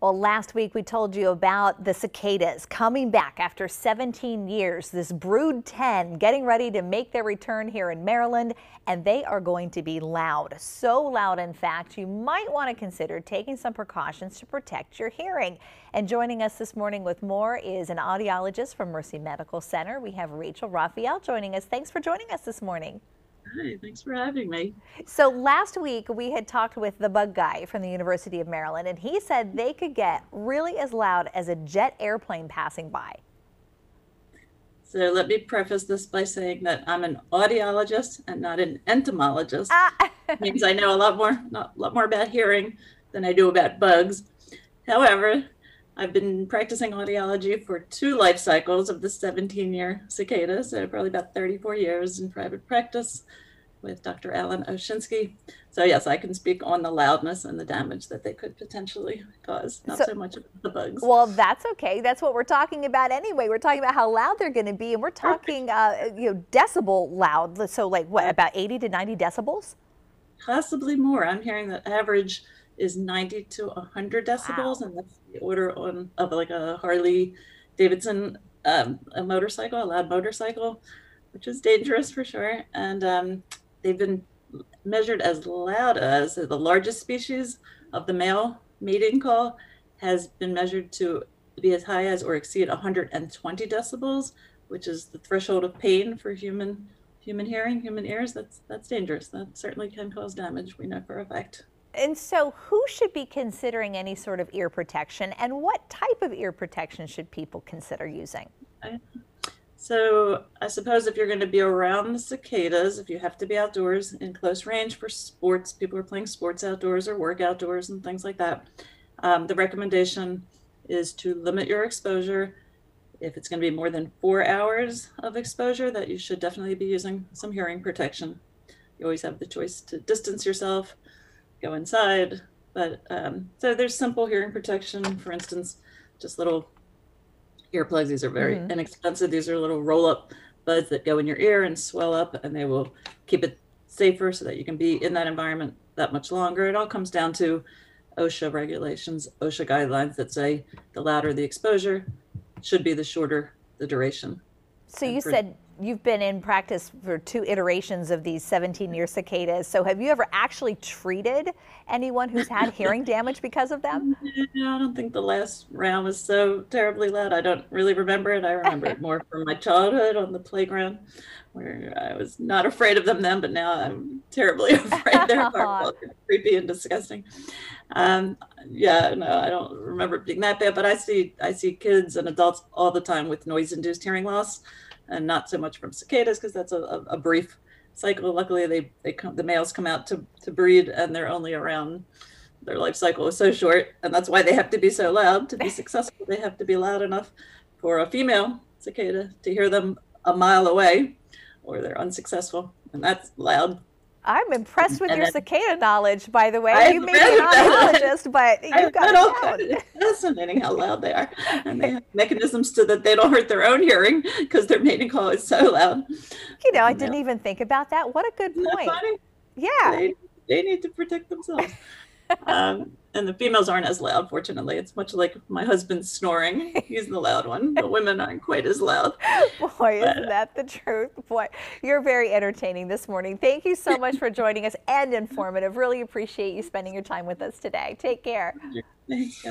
Well, last week we told you about the cicadas coming back after 17 years. This brood 10 getting ready to make their return here in Maryland, and they are going to be loud. So loud, in fact, you might want to consider taking some precautions to protect your hearing. And joining us this morning with more is an audiologist from Mercy Medical Center. We have Rachel Raphael joining us. Thanks for joining us this morning. Hi, thanks for having me. So last week we had talked with the bug guy from the University of Maryland, and he said they could get really as loud as a jet airplane passing by. So let me preface this by saying that I'm an audiologist and not an entomologist. It means I know a lot more about hearing than I do about bugs. However, I've been practicing audiology for 2 life cycles of the 17-year cicada, so probably about 34 years in private practice with Dr. Alan Oshinsky. So yes, I can speak on the loudness and the damage that they could potentially cause, not so much about the bugs. Well, that's okay. That's what we're talking about anyway. We're talking about how loud they're going to be, and we're talking, decibel loud. So like what, about 80 to 90 decibels? Possibly more. I'm hearing that average is 90 to 100 decibels, Wow. and that's the order of like a Harley Davidson, a motorcycle, a loud motorcycle, which is dangerous for sure. And they've been measured as loud as the largest species of the male mating call has been measured to be as high as or exceed 120 decibels, which is the threshold of pain for human hearing, human ears. That's dangerous. That certainly can cause damage, we know for a fact. And so who should be considering any sort of ear protection, and what type of ear protection should people consider using? So I suppose if you're going to be around the cicadas, if you have to be outdoors in close range for sports, people are playing sports outdoors or work outdoors and things like that, the recommendation is to limit your exposure. If it's going to be more than 4 hours of exposure, that you should definitely be using some hearing protection. You always have the choice to distance yourself, go inside, but so there's simple hearing protection. For instance, just little earplugs. These are very inexpensive. These are little roll-up buds that go in your ear and swell up, and they will keep it safer so that you can be in that environment that much longer. It all comes down to OSHA regulations, OSHA guidelines that say the louder the exposure should be, the shorter the duration. So you said you've been in practice for 2 iterations of these 17-year cicadas. So have you ever actually treated anyone who's had hearing damage because of them? Yeah, I don't think the last round was so terribly loud. I don't really remember it. I remember it more from my childhood on the playground, where I was not afraid of them then, but now I'm terribly afraid. They're creepy and disgusting. Yeah, no, I don't remember it being that bad, but I see kids and adults all the time with noise-induced hearing loss, and not so much from cicadas, because that's a brief cycle. Luckily, the males come out to breed, and they're only around, their life cycle is so short, and that's why they have to be so loud. To be successful, they have to be loud enough for a female cicada to hear them a mile away, or they're unsuccessful, and that's loud. I'm impressed with your cicada knowledge, by the way. You may be an audiologist, but you got it down. It's fascinating how loud they are. And they have mechanisms so that they don't hurt their own hearing, because their mating call is so loud. You know, I didn't even think about that. What a good point. Isn't that funny? Yeah. They need to protect themselves. And the females aren't as loud, fortunately. It's much like my husband's snoring. He's the loud one. The women aren't quite as loud. Boy, isn't that the truth? Boy, you're very entertaining this morning. Thank you so much for joining us, and informative. Really appreciate you spending your time with us today. Take care. Thanks.